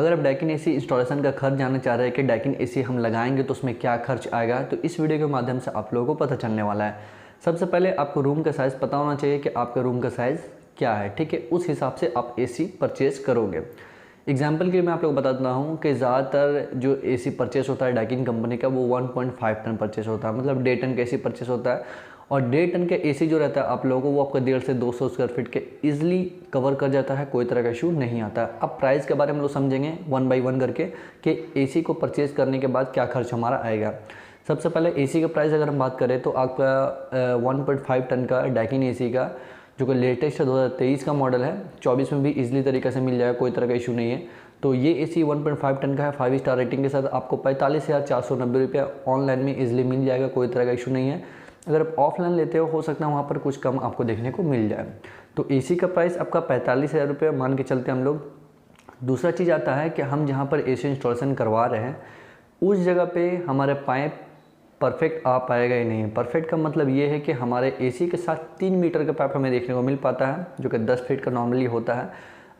अगर आप डैकिन AC installation का खर्च जानना चाह रहे हैं कि डैकिन एसी हम लगाएंगे तो उसमें क्या खर्च आएगा, तो इस वीडियो के माध्यम से आप लोगों को पता चलने वाला है। सबसे पहले आपको रूम का साइज़ पता होना चाहिए कि आपका रूम का साइज़ क्या है, ठीक है। उस हिसाब से आप एसी परचेज करोगे। एग्जाम्पल के लिए मैं आप लोग बता देता हूँ कि ज़्यादातर जो एसी परचेस होता है डैकिन कंपनी का वो 1.5 टन परचेस होता है, मतलब 1.5 टन का एसी परचेस होता है। और 1.5 टन का एसी जो रहता है आप लोगों को वो आपका 150 से 200 स्क्वायर फीट के ईजिली कवर कर जाता है, कोई तरह का इशू नहीं आता। अब प्राइस के बारे में लोग समझेंगे 1 बाई 1 करके कि एसी को परचेज़ करने के बाद क्या खर्च हमारा आएगा। सबसे पहले एसी का प्राइस अगर हम बात करें तो आपका 1.5 टन का डैकिन एसी का जो कि लेटेस्ट है 2023 का मॉडल है, 24 में भी इजीली तरीके से मिल जाएगा, कोई तरह का इशू नहीं है। तो ये एसी 1.5 टन का है, 5 स्टार रेटिंग के साथ आपको 45,490 रुपया ऑनलाइन में इजीली मिल जाएगा, कोई तरह का इशू नहीं है। अगर आप ऑफलाइन लेते हो सकता है वहाँ पर कुछ कम आपको देखने को मिल जाए। तो एसी का प्राइस आपका 45,000 रुपये मान के चलते हम लोग। दूसरा चीज़ आता है कि हम जहाँ पर एसी इंस्टॉलेशन करवा रहे हैं उस जगह पे हमारे पाइप परफेक्ट आ पाएगा ही नहीं। परफेक्ट का मतलब ये है कि हमारे एसी के साथ 3 मीटर का पाइप हमें देखने को मिल पाता है, जो कि 10 फीट का नॉर्मली होता है।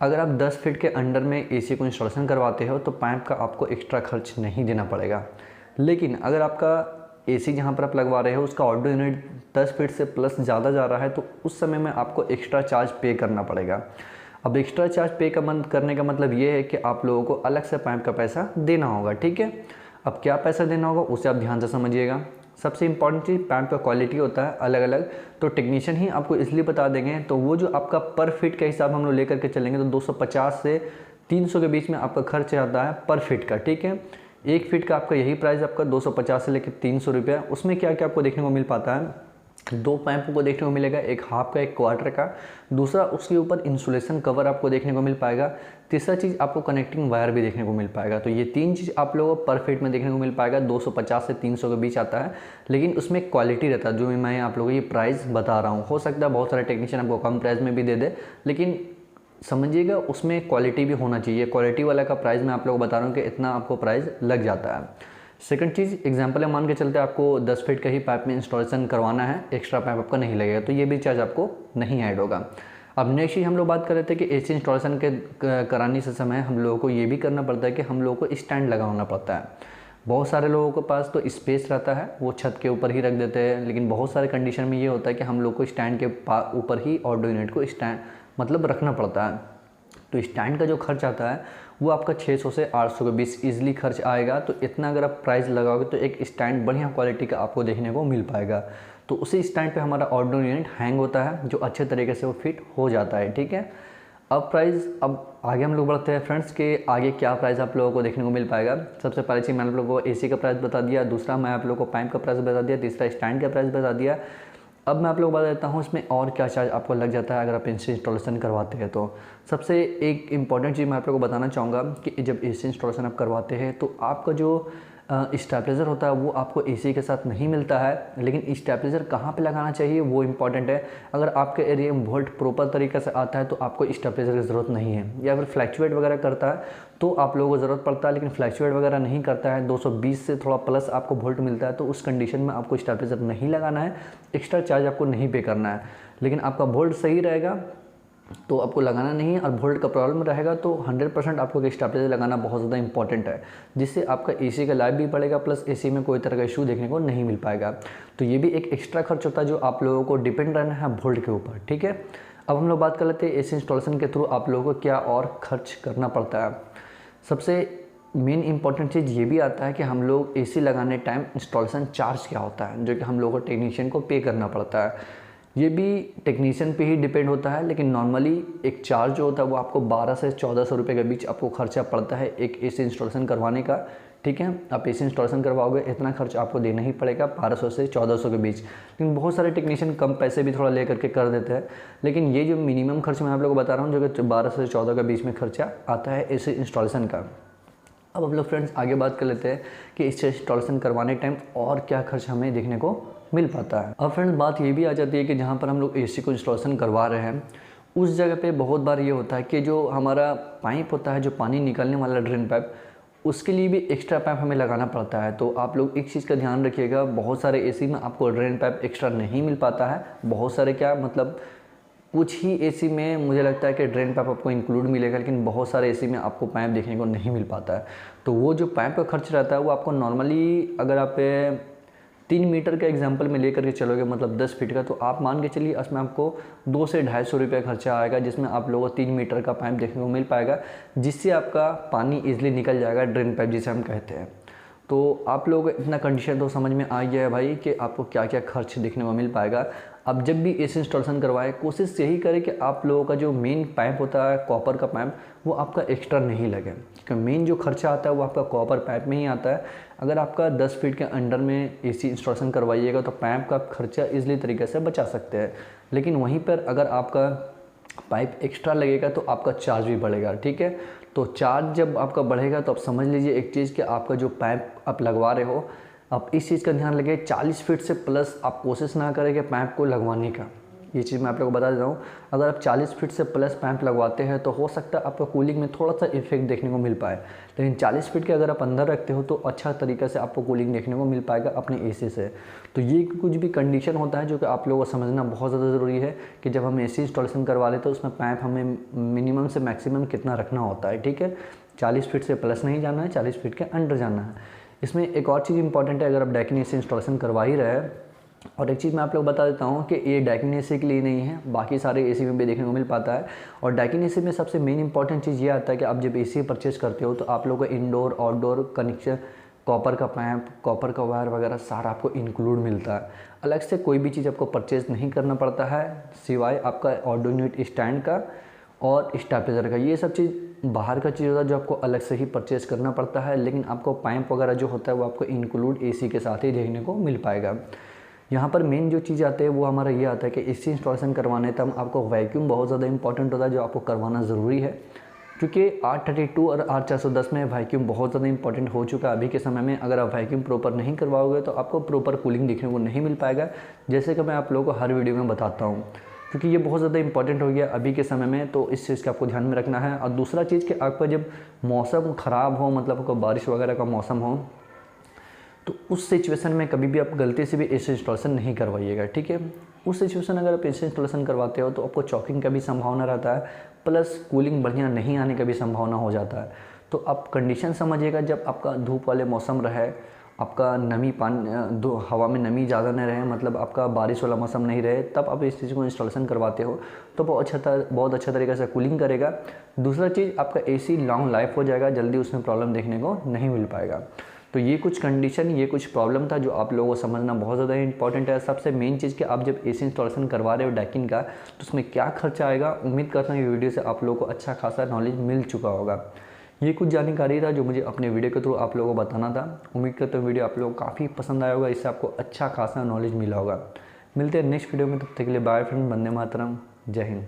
अगर आप 10 फीट के अंडर में एसी को इंस्टॉलेशन करवाते हो तो पाइप का आपको एक्स्ट्रा खर्च नहीं देना पड़ेगा। लेकिन अगर आपका एसी जहाँ पर आप लगवा रहे हो उसका आउटडोर यूनिट 10 फीट से प्लस ज़्यादा जा रहा है तो उस समय में आपको एक्स्ट्रा चार्ज पे करना पड़ेगा। अब एक्स्ट्रा चार्ज पे करने का मतलब ये है कि आप लोगों को अलग से पाइप का पैसा देना होगा, ठीक है। अब क्या पैसा देना होगा उसे आप ध्यान से समझिएगा। सबसे इंपॉर्टेंट चीज़ पाइप का क्वालिटी होता है अलग अलग, तो टेक्नीशियन ही आपको इसलिए बता देंगे। तो वो जो आपका पर फिट का हिसाब हम लोग लेकर के चलेंगे तो 250 से 300 के बीच में आपका खर्च आता है पर फिट का, ठीक है। 1 फीट का आपका यही प्राइस आपका 250 से लेकर 300 रुपया। उसमें क्या क्या आपको देखने को मिल पाता है, 2 पाइपों को देखने को मिलेगा, एक हाफ का एक क्वार्टर का। दूसरा उसके ऊपर इंसुलेशन कवर आपको देखने को मिल पाएगा। तीसरा चीज़ आपको कनेक्टिंग वायर भी देखने को मिल पाएगा। तो ये 3 चीज़ आप लोगों को पर फीट में देखने को मिल पाएगा। 250 से 300 के बीच आता है, लेकिन उसमें क्वालिटी रहता है। जो मैं आप लोगों को ये प्राइस बता रहा हूँ, हो सकता है बहुत सारे टेक्नीशियन आपको कम प्राइस में भी दे दे, लेकिन समझिएगा उसमें क्वालिटी भी होना चाहिए। क्वालिटी वाला का प्राइस मैं आप लोगों को बता रहा हूँ कि इतना आपको प्राइस लग जाता है। सेकंड चीज़ एग्जांपल है, मान के चलते आपको 10 फीट का ही पाइप में इंस्टॉलेशन करवाना है, एक्स्ट्रा पाइप आपका नहीं लगेगा, तो ये भी चार्ज आपको नहीं ऐड होगा। अब नेक्स्ट चीज़ हम लोग बात कर रहे थे कि एसी इंस्टॉलेशन के कराने से समय हम लोगों को ये भी करना पड़ता है कि हम लोगों को स्टैंड लगाना पड़ता है। बहुत सारे लोगों के पास तो स्पेस रहता है, वो छत के ऊपर ही रख देते हैं, लेकिन बहुत सारे कंडीशन में ये होता है कि हम लोग को स्टैंड के ऊपर ही आउटडोर यूनिट को स्टैंड मतलब रखना पड़ता है। तो स्टैंड का जो खर्च आता है वो आपका 600 से 800 के बीच ईजिली खर्च आएगा। तो इतना अगर आप प्राइस लगाओगे तो एक स्टैंड बढ़िया क्वालिटी का आपको देखने को मिल पाएगा। तो उसी स्टैंड पे हमारा आउटडोर यूनिट हैंग होता है, जो अच्छे तरीके से वो फिट हो जाता है, ठीक है। अब आगे हम लोग बढ़ते हैं फ्रेंड्स के आगे क्या प्राइस आप लोगों को देखने को मिल पाएगा। सबसे पहले चीज़ मैंने आप लोगों को एसी का प्राइस बता दिया, दूसरा मैं आप लोगों को पाइप का प्राइस बता दिया, तीसरा स्टैंड का प्राइस बता दिया। अब मैं आप लोग बता देता हूँ इसमें और क्या चार्ज आपको लग जाता है अगर आप एसी इंस्टॉलेशन करवाते हैं। तो सबसे एक इम्पॉर्टेंट चीज़ मैं आप लोगों को बताना चाहूँगा कि जब एसी इंस्टॉलेशन आप करवाते हैं तो आपका जो स्टेबलाइज़र होता है वो आपको एसी के साथ नहीं मिलता है, लेकिन स्टेबलाइज़र कहाँ पे लगाना चाहिए वो इम्पॉर्टेंट है। अगर आपके एरिया में वोल्ट प्रॉपर तरीके से आता है तो आपको स्टेबलाइज़र की ज़रूरत नहीं है, या फिर फ्लैक्चुएट वगैरह करता है तो आप लोगों को ज़रूरत पड़ता है, लेकिन फ्लैक्चुएट वगैरह नहीं करता है, 220 से थोड़ा प्लस आपको वोल्ट मिलता है, तो उस कंडीशन में आपको स्टेबलाइज़र नहीं लगाना है, एक्स्ट्रा चार्ज आपको नहीं पे करना है। लेकिन आपका वोल्ट सही रहेगा तो आपको लगाना नहीं है, और वोल्ट का प्रॉब्लम रहेगा तो 100% आपको स्टेबलाइजर लगाना बहुत ज़्यादा इंपॉर्टेंट है, जिससे आपका एसी का लाइफ भी बढ़ेगा प्लस एसी में कोई तरह का इशू देखने को नहीं मिल पाएगा। तो ये भी एक एक्स्ट्रा खर्च होता है जो आप लोगों को डिपेंड रहना है वोल्ट के ऊपर, ठीक है। अब हम लोग बात कर लेते हैं एसी इंस्टॉलेशन के थ्रू आप लोगों को क्या और खर्च करना पड़ता है। सबसे मेन इंपॉर्टेंट चीज़ ये भी आता है कि हम लोग एसी लगाने टाइम इंस्टॉलेशन चार्ज क्या होता है, जो कि हम लोगों को टेक्नीशियन को पे करना पड़ता है। ये भी टेक्नीशियन पे ही डिपेंड होता है, लेकिन नॉर्मली एक चार्ज जो होता है वो आपको 12 से 1400 रुपये के बीच आपको खर्चा पड़ता है एक एसी इंस्टॉलेशन करवाने का, ठीक है। आप एसी इंस्टॉलेशन करवाओगे इतना खर्च आपको देना ही पड़ेगा 1200 से 1400 के बीच। लेकिन बहुत सारे टेक्नीशियन कम पैसे भी थोड़ा ले करके कर देते हैं, लेकिन ये जो मिनिमम खर्च मैं आप लोगों को बता रहा हूँ जो कि 12 से 14 के बीच में खर्चा आता है एसी इंस्टॉलेशन का। अब हम लोग फ्रेंड्स आगे बात कर लेते हैं कि इसे इंस्टॉलेशन करवाने टाइम और क्या खर्च हमें देखने को मिल पाता है। अब फ्रेंड्स बात ये भी आ जाती है कि जहाँ पर हम लोग एसी को इंस्टॉलेशन करवा रहे हैं उस जगह पे बहुत बार ये होता है कि जो हमारा पाइप होता है, जो पानी निकलने वाला ड्रेन पाइप, उसके लिए भी एक्स्ट्रा पाइप हमें लगाना पड़ता है। तो आप लोग एक चीज़ का ध्यान रखिएगा, बहुत सारे एसी में आपको ड्रेन पाइप एक्स्ट्रा नहीं मिल पाता है। बहुत सारे क्या मतलब कुछ ही एसी में मुझे लगता है कि ड्रेन पाइप आपको इंक्लूड मिलेगा, लेकिन बहुत सारे एसी में आपको पाइप देखने को नहीं मिल पाता है। तो वो जो पाइप का खर्च रहता है वो आपको नॉर्मली, अगर आप 3 मीटर का एग्जांपल में लेकर के चलोगे, मतलब 10 फीट का, तो आप मान के चलिए इसमें आपको 200 से 250 रुपये खर्चा आएगा, जिसमें आप लोगों को 3 मीटर का पाइप देखने को मिल पाएगा, जिससे आपका पानी ईजिली निकल जाएगा, ड्रेन पाइप जिसे हम कहते हैं। तो आप लोगों को इतना कंडीशन तो समझ में आ गया है भाई कि आपको क्या क्या खर्च देखने को मिल पाएगा। अब जब भी एसी इंस्टॉलेशन करवाएं, कोशिश यही करें कि आप लोगों का जो मेन पाइप होता है, कॉपर का पाइप, वो आपका एक्स्ट्रा नहीं लगे, क्योंकि मेन जो खर्चा आता है वो आपका कॉपर पाइप में ही आता है। अगर आपका 10 फीट के अंडर में एसी इंस्टॉलेशन करवाइएगा तो पाइप का खर्चा ईजिली तरीके से बचा सकते हैं, लेकिन वहीं पर अगर आपका पाइप एक्स्ट्रा लगेगा तो आपका चार्ज भी बढ़ेगा, ठीक है। तो चार्ज जब आपका बढ़ेगा तो आप समझ लीजिए एक चीज़ कि आपका जो पाइप आप लगवा रहे हो, आप इस चीज़ का ध्यान रखिए, 40 फीट से प्लस आप कोशिश ना करें कि पाइप को लगवाने का। ये चीज़ मैं आप लोगों को बता देता हूँ, अगर आप 40 फीट से प्लस पाइप लगवाते हैं तो हो सकता है आपको कूलिंग में थोड़ा सा इफेक्ट देखने को मिल पाए, लेकिन 40 फीट के अगर आप अंदर रखते हो तो अच्छा तरीके से आपको कूलिंग देखने को मिल पाएगा अपने एसी से। तो ये कुछ भी कंडीशन होता है जो कि आप लोगों को समझना बहुत ज़्यादा ज़रूरी है कि जब हम एसी इंस्टॉलेशन करवा लेते तो उसमें पाइप हमें मिनिमम से मैक्सिमम कितना रखना होता है, ठीक है। 40 फीट से प्लस नहीं जाना है, 40 फीट के अंडर जाना है। इसमें एक और चीज़ इंपॉर्टेंट है, अगर आप डैकिन एसी इंस्टॉलेशन करवा ही रहे हैं, और एक चीज़ मैं आप लोग बता देता हूँ कि ये डैकिन एसी के लिए नहीं है, बाकी सारे एसी में भी देखने को मिल पाता है। और डैकिन एसी में सबसे मेन इंपॉर्टेंट चीज़ ये आता है कि आप जब एसी परचेज करते हो तो आप लोगों को इंडोर आउटडोर कनेक्शन, कॉपर का पाइप, कॉपर का वायर वगैरह सारा आपको इंक्लूड मिलता है। अलग से कोई भी चीज़ आपको परचेज नहीं करना पड़ता है, सिवाय आपका ऑडियो यूनिट स्टैंड का और स्टेबलाइजर का। ये सब चीज़ बाहर का चीज़ होता है जो आपको अलग से ही परचेज़ करना पड़ता है, लेकिन आपको पाइप वगैरह जो होता है वो आपको इंक्लूड एसी के साथ ही देखने को मिल पाएगा। यहाँ पर मेन जो चीज़ आती है वो हमारा ये आता है कि एसी इंस्टॉलेशन करवाने तब आपको वैक्यूम बहुत ज़्यादा इंपॉर्टेंट होता है, जो आपको करवाना ज़रूरी है, क्योंकि R32 और R410 में वैक्यूम बहुत ज़्यादा इंपॉर्टेंट हो चुका है अभी के समय में। अगर आप वैक्यूम प्रॉपर नहीं करवाओगे तो आपको प्रॉपर कूलिंग देखने को नहीं मिल पाएगा, जैसे कि मैं आप लोगों को हर वीडियो में बताता हूँ, क्योंकि ये बहुत ज़्यादा इंपॉर्टेंट हो गया अभी के समय में। तो इस चीज़ का आपको ध्यान में रखना है। और दूसरा चीज़ कि आपका जब मौसम ख़राब हो, मतलब आपको बारिश वगैरह का मौसम हो, तो उस सिचुएशन में कभी भी आप गलती से भी एसी इंस्टॉलेशन नहीं करवाइएगा, ठीक है। उस सिचुएशन अगर आप एसी इंस्टॉलेशन करवाते हो तो आपको चॉकिंग का भी संभावना रहता है, प्लस कूलिंग बढ़िया नहीं आने का भी संभावना हो जाता है। तो आप कंडीशन समझिएगा, जब आपका धूप वाले मौसम रहे, आपका नमी पानी हवा में नमी ज़्यादा नहीं रहे, मतलब आपका बारिश वाला मौसम नहीं रहे, तब आप इस चीज़ को इंस्टॉलेशन करवाते हो तो बहुत अच्छा तरीके से कूलिंग करेगा। दूसरा चीज़, आपका एसी लॉन्ग लाइफ हो जाएगा, जल्दी उसमें प्रॉब्लम देखने को नहीं मिल पाएगा। तो ये कुछ कंडीशन, ये कुछ प्रॉब्लम था जो आप लोगों को समझना बहुत ज़्यादा इंपॉर्टेंट है। सबसे मेन चीज़ कि आप जब एसी इंस्टॉलेशन करवा रहे हो डैकिन का, तो उसमें क्या खर्चा आएगा। उम्मीद करता हूँ ये वीडियो से आप लोगों को अच्छा खासा नॉलेज मिल चुका होगा। ये कुछ जानकारी था जो मुझे अपने वीडियो के थ्रू आप लोगों को बताना था। उम्मीद करता हूँ वीडियो आप लोगों को काफ़ी पसंद आया होगा, इससे आपको अच्छा खासा नॉलेज मिला होगा। मिलते हैं नेक्स्ट वीडियो में, तब तक के लिए बाय फ्रेंड, वंदे मातरम, जय हिंद।